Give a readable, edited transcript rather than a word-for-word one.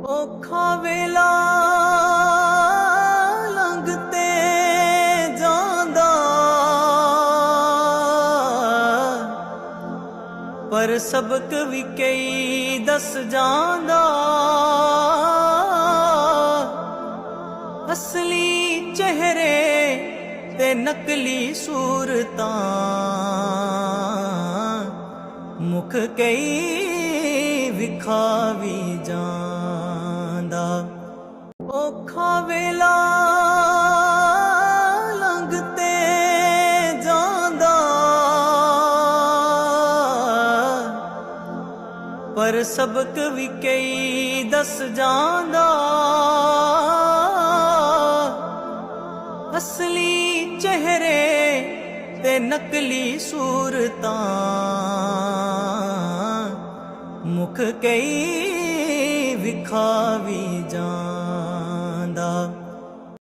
ਔਖਾ ਵੇਲਾ ਲੰਘਤੇ ਜਾਂਦਾ, ਪਰ ਸਬਕ ਵੀ ਕਈ ਦੱਸ ਜਾਂਦਾ। ਅਸਲੀ ਚਿਹਰੇ ਤੇ ਨਕਲੀ ਸੂਰਤਾਂ, ਮੁਖ ਕਈ ਵਿਖਾਵੀ ਜਾਂਦਾ। ਔਖਾ ਵੇਲਾ ਲੰਘਤੇ ਜਾਂਦਾ, ਪਰ ਸਬਕ ਵੀ ਕਈ ਦੱਸ ਜਾਂਦਾ। ਅਸਲੀ ਚਿਹਰੇ ਤੇ ਨਕਲੀ ਸੂਰਤਾਂ, ਮੁਖ ਕਈ ਵਿਖਾਵੀ ਜਾਂ।